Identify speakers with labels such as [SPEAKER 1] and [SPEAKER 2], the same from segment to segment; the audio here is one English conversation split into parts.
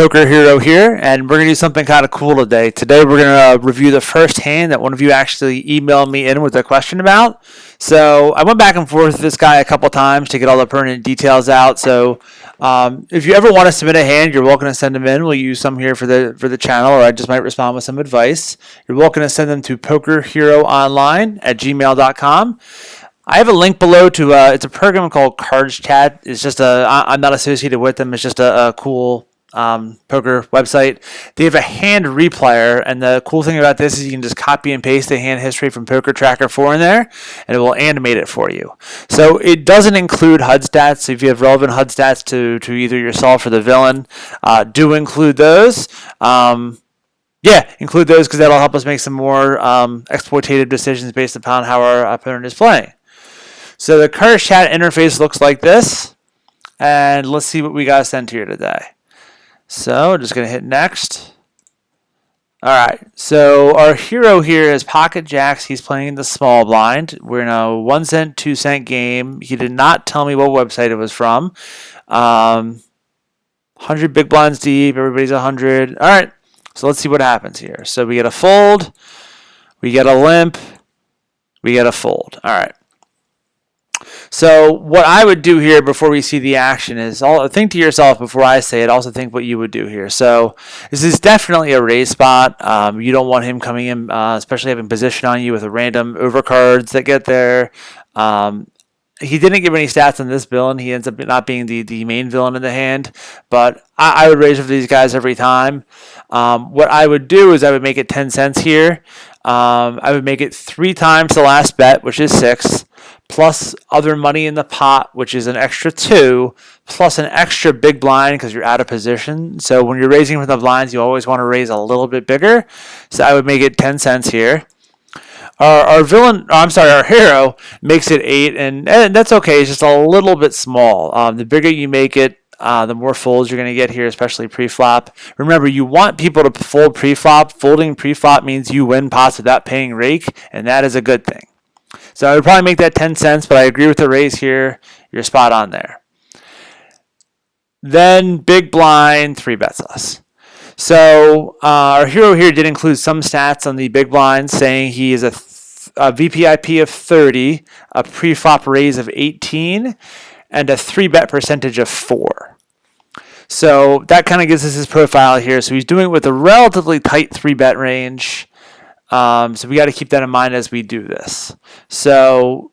[SPEAKER 1] Poker Hero here, and we're going to do something kind of cool today. Today we're going to review the first hand that one of you actually emailed me in with a question about. So I went back and forth with this guy a couple times to get all the pertinent details out. So if you ever want to submit a hand, you're welcome to send them in. We'll use some here for the channel, or I just might respond with some advice. You're welcome to send them to pokerheroonline@gmail.com. I have a link below to it's a program called Cards Chat. It's just I'm not associated with them. It's just a cool poker website. They have a hand replayer, and the cool thing about this is you can just copy and paste the hand history from Poker Tracker 4 in there, and it will animate it for you. So it doesn't include HUD stats. So if you have relevant HUD stats to either yourself or the villain, do include those. Include those because that'll help us make some more exploitative decisions based upon how our opponent is playing. So the Cards Chat interface looks like this, and let's see what we got sent here today. So just going to hit next. All right, so our hero here is Pocket Jacks. He's playing the small blind. We're in a 1 cent, 2 cent game. He did not tell me what website it was from. 100 big blinds deep. Everybody's 100. All right, so let's see what happens here. So we get a fold. We get a limp. We get a fold. All right. So what I would do here before we see the action is think to yourself before I say it. Also think what you would do here. So this is definitely a raise spot. You don't want him coming in, especially having position on you with a random overcards that get there. He didn't give any stats on this villain. He ends up not being the main villain in the hand. But I would raise for these guys every time. What I would do is I would make it 10 cents here. I would make it 3 times the last bet, which is 6. Plus other money in the pot, which is an extra 2, plus an extra big blind because you're out of position. So when you're raising from the blinds, you always want to raise a little bit bigger. So I would make it 10 cents here. Our hero makes it 8, and that's okay. It's just a little bit small. The bigger you make it, the more folds you're going to get here, especially pre-flop. Remember, you want people to fold pre-flop. Folding pre-flop means you win pots without paying rake, and that is a good thing. So I would probably make that 10 cents, but I agree with the raise here. You're spot on there. Then big blind, 3 bets us. So our hero here did include some stats on the big blind, saying he is a VPIP of 30, a pre-flop raise of 18, and a 3-bet percentage of 4. So that kind of gives us his profile here. So he's doing it with a relatively tight 3-bet range. So we got to keep that in mind as we do this. So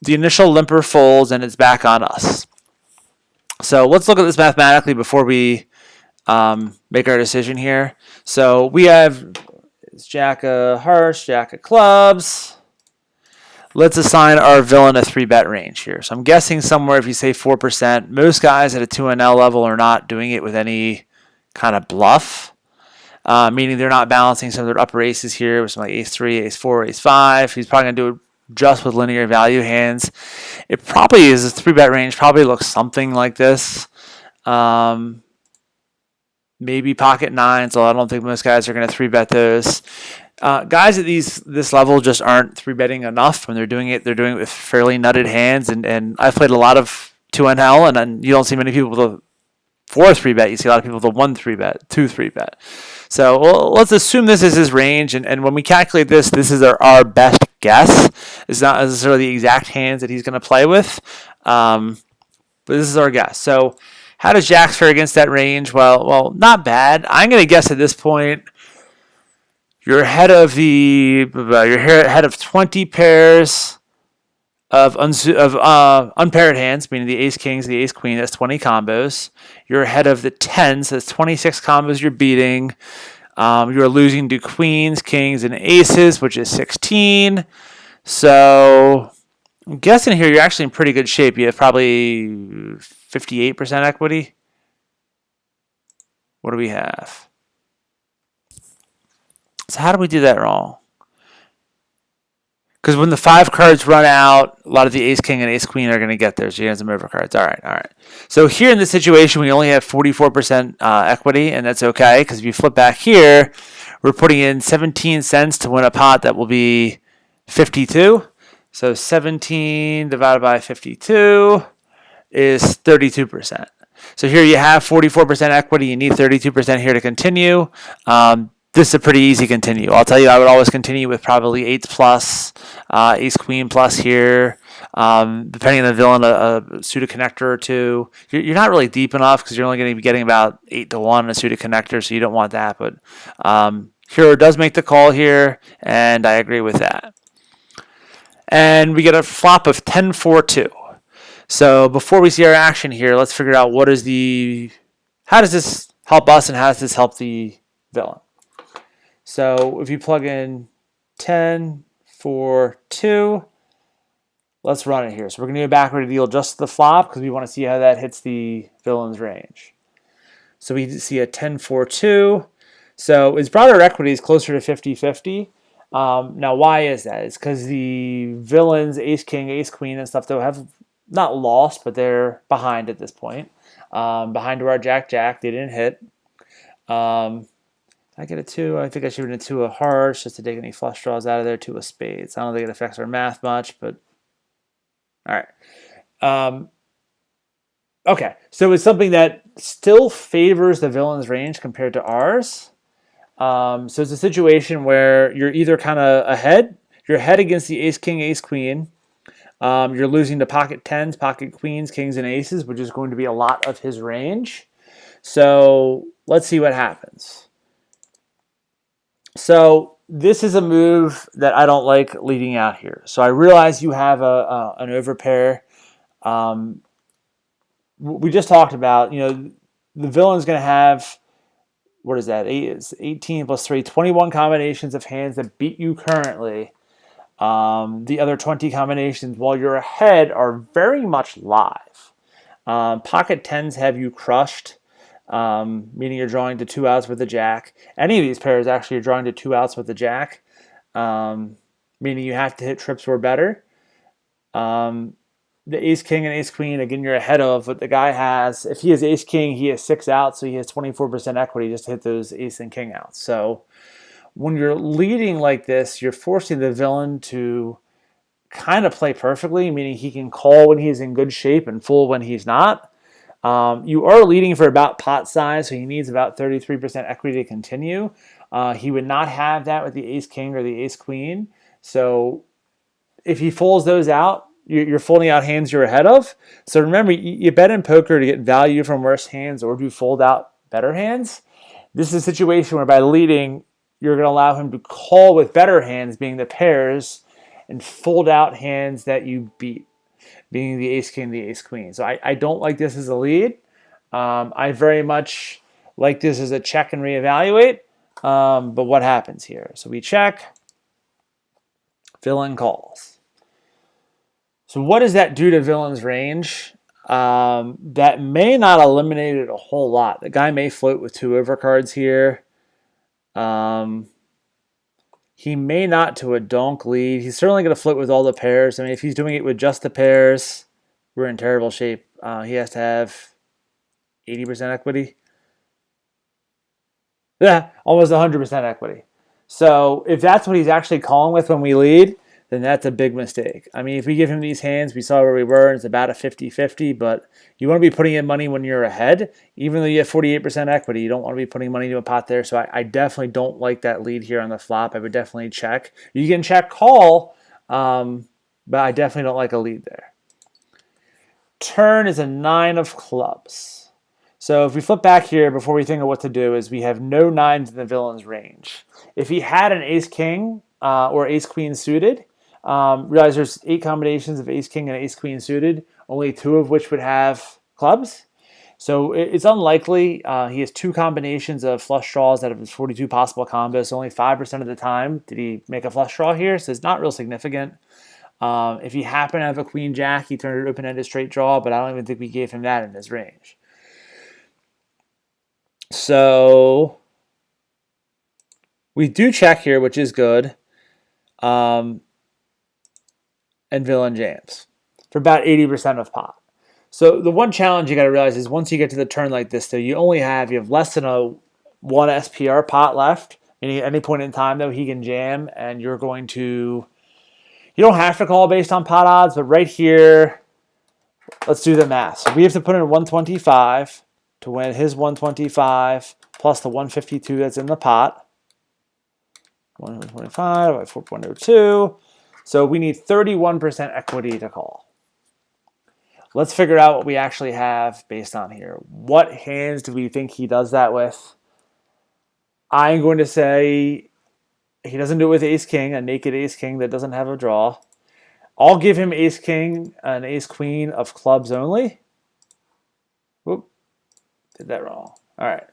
[SPEAKER 1] the initial limper folds, and it's back on us. So let's look at this mathematically before we make our decision here. So we have Jack of Hearts, Jack of Clubs. Let's assign our villain a 3-bet range here. So I'm guessing somewhere, if you say 4%, most guys at a 2NL level are not doing it with any kind of bluff. Meaning they're not balancing some of their upper aces here with some like ace 3, ace 4, ace 5. He's probably going to do it just with linear value hands. It probably is a 3-bet range. Probably looks something like this. Maybe pocket 9, so I don't think most guys are going to 3-bet those. Guys at this level just aren't 3-betting enough when they're doing it. They're doing it with fairly nutted hands, and I've played a lot of 2NL, and you don't see many people with a 4 3-bet. You see a lot of people with a 1 3-bet, 2 3-bet. So let's assume this is his range, and when we calculate this, this is our best guess. It's not necessarily the exact hands that he's going to play with, but this is our guess. So how does Jacks fare against that range? Well, not bad. I'm going to guess at this point you're ahead of 20 pairs of unpaired hands, meaning the ace kings, the ace queen. That's 20 combos. You're ahead of the 10s. That's 26 combos you're beating. You're losing to queens, kings, and aces, which is 16. So I'm guessing here you're actually in pretty good shape. You have probably 58% equity. What do we have? So how do we do that wrong? Because when the 5 cards run out, a lot of the ace king and ace queen are going to get there. So you have some overcards. All right. So here in this situation, we only have 44% equity, and that's okay. Because if you flip back here, we're putting in 17 cents to win a pot that will be 52. So 17 divided by 52 is 32%. So here you have 44% equity. You need 32% here to continue. This is a pretty easy continue. I'll tell you, I would always continue with probably 8s plus, ace queen plus here. Depending on the villain, a suited connector or two. You're not really deep enough because you're only going to be getting about 8 to 1 in a suited connector, so you don't want that. But Hero does make the call here, and I agree with that. And we get a flop of 10-4-2. So before we see our action here, let's figure out how does this help us and how does this help the villain? So if you plug in 10-4-2, let's run it here. So we're going to do a backward deal just to the flop because we want to see how that hits the villain's range. So we see a 10-4-2. So his broader equity is closer to 50-50. Now, why is that? It's because the villains, ace king, ace queen, and stuff, they'll have not lost, but they're behind at this point. Behind to our jack, jack. They didn't hit. I get a 2. I think I should have been a 2 of hearts just to take any flush draws out of there. 2 of spades. I don't think it affects our math much, but all right. Okay, so it's something that still favors the villain's range compared to ours. So it's a situation where you're either kind of ahead. You're ahead against the ace king, ace queen. You're losing to pocket 10s, pocket queens, kings, and aces, which is going to be a lot of his range. So let's see what happens. So this is a move that I don't like leading out here. So I realize you have an overpair. We just talked about, the villain's going to have, what is that? 18 plus 3, 21 combinations of hands that beat you currently. The other 20 combinations while you're ahead are very much live. Pocket 10s have you crushed. Meaning you're drawing to 2 outs with the jack. Any of these pairs actually are drawing to 2 outs with the jack, meaning you have to hit trips or better. The ace king and ace queen, again, you're ahead of what the guy has. If he has ace king, he has 6 outs, so he has 24% equity just to hit those ace and king outs. So when you're leading like this, you're forcing the villain to kind of play perfectly, meaning he can call when he's in good shape and full when he's not. You are leading for about pot size, so he needs about 33% equity to continue. He would not have that with the ace king or the ace queen. So if he folds those out, you're folding out hands you're ahead of. So remember, you bet in poker to get value from worse hands or to fold out better hands. This is a situation where by leading, you're going to allow him to call with better hands, being the pairs, and fold out hands that you beat, being the ace king, the ace queen. So I don't like this as a lead. I very much like this as a check and reevaluate. But what happens here? So we check, villain calls. So what does that do to villain's range? That may not eliminate it a whole lot. The guy may float with 2 overcards here. He may not to a donk lead. He's certainly going to float with all the pairs. I mean, if he's doing it with just the pairs, we're in terrible shape. He has to have 80% equity. Yeah, almost 100% equity. So if that's what he's actually calling with when we lead, then that's a big mistake. I mean, if we give him these hands, we saw where we were, and it's about a 50-50, but you want to be putting in money when you're ahead. Even though you have 48% equity, you don't want to be putting money into a pot there, so I definitely don't like that lead here on the flop. I would definitely check. You can check call, but I definitely don't like a lead there. Turn is a 9 of clubs. So if we flip back here before we think of what to do, is we have no 9s in the villain's range. If he had an ace-king or ace-queen suited, realize there's 8 combinations of ace-king and ace-queen suited, only 2 of which would have clubs. So it's unlikely. He has 2 combinations of flush draws out of his 42 possible combos. So only 5% of the time did he make a flush draw here, so it's not real significant. If he happened to have a queen jack, he turned it open-ended straight draw, but I don't even think we gave him that in his range. So we do check here, which is good. And villain jams for about 80% of pot. So the one challenge you got to realize is once you get to the turn like this, though, you have less than a 1 SPR pot left. Meaning at any point in time, though, he can jam, and you're going to. You don't have to call based on pot odds, but right here, let's do the math. So we have to put in 125. to win his 125 plus the 152 that's in the pot. 125 by 4.02. So we need 31% equity to call. Let's figure out what we actually have based on here. What hands do we think he does that with? I'm going to say he doesn't do it with ace-king, a naked ace-king that doesn't have a draw. I'll give him ace-king and ace-queen of clubs only. Whoop, did that wrong. All right.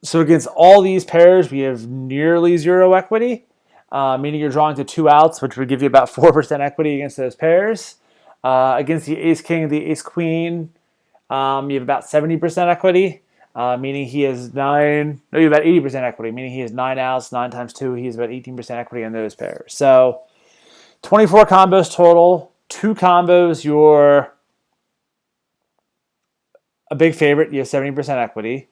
[SPEAKER 1] So against all these pairs, we have nearly zero equity, meaning you're drawing to 2 outs, which would give you about 4% equity against those pairs. Against the ace-king and the ace-queen, you have about 70% equity, meaning he has 9. No, you have about 80% equity, meaning he has 9 outs. 9 times 2, he has about 18% equity on those pairs. So 24 combos total. 2 combos, you're a big favorite. You have 70% equity.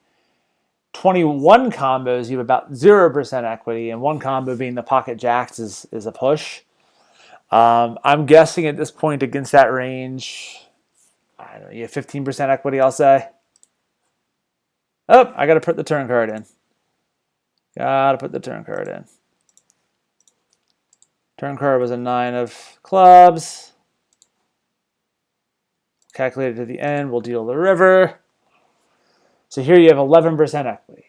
[SPEAKER 1] 21 combos, you have about 0% equity, and 1 combo being the pocket jacks is a push. I'm guessing at this point against that range, I don't know, you have 15% equity, I'll say. Oh, I got to put the turn card in. Got to put the turn card in. Turn card was a 9 of clubs. Calculated to the end, we'll deal the river. So here you have 11% equity.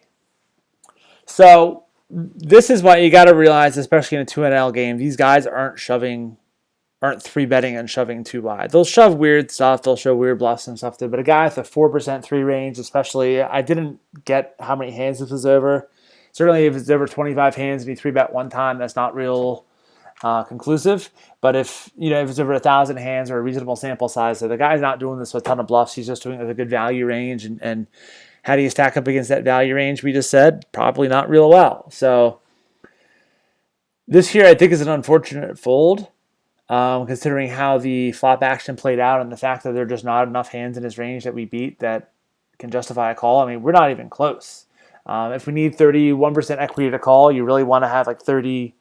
[SPEAKER 1] So this is what you got to realize, especially in a 2NL game. These guys aren't 3-betting and shoving too wide. They'll shove weird stuff. They'll show weird bluffs and stuff. But a guy with a 4% 3 range, especially, I didn't get how many hands this was over. Certainly if it's over 25 hands and you 3-bet one time, that's not real conclusive. But if it's over 1,000 hands or a reasonable sample size, so the guy's not doing this with a ton of bluffs. He's just doing it with a good value range. And how do you stack up against that value range we just said? Probably not real well. So this here I think is an unfortunate fold, considering how the flop action played out and the fact that there are just not enough hands in his range that we beat that can justify a call. I mean, we're not even close. If we need 31% equity to call, you really want to have like 34%.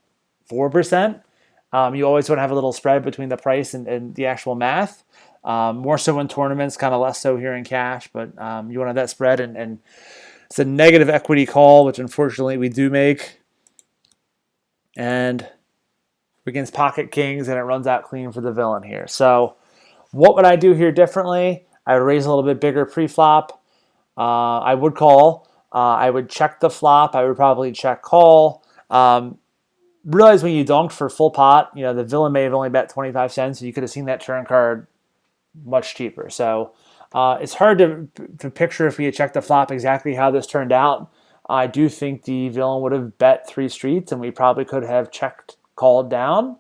[SPEAKER 1] You always want to have a little spread between the price and the actual math. More so in tournaments, kind of less so here in cash, but you want to have that spread, and it's a negative equity call, which unfortunately we do make. And against pocket kings, and it runs out clean for the villain here. So what would I do here differently? I would raise a little bit bigger pre-flop. I would call. I would check the flop. I would probably check call. Realize when you dunked for full pot, the villain may have only bet 25 cents, so you could have seen that turn card much cheaper. So it's hard to picture if we had checked the flop exactly how this turned out. I do think the villain would have bet 3 streets, and we probably could have checked called down.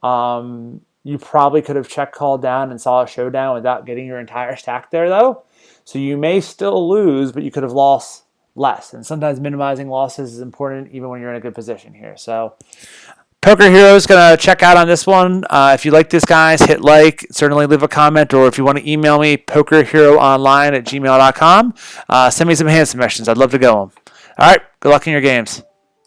[SPEAKER 1] You probably could have checked called down and saw a showdown without getting your entire stack there, though. So you may still lose, but you could have lost less. And sometimes minimizing losses is important even when you're in a good position here. So Poker Hero is going to check out on this one. If you like this, guys, hit like. Certainly leave a comment. Or if you want to email me, pokerheroonline@gmail.com. Send me some hand submissions. I'd love to go them. All right. Good luck in your games.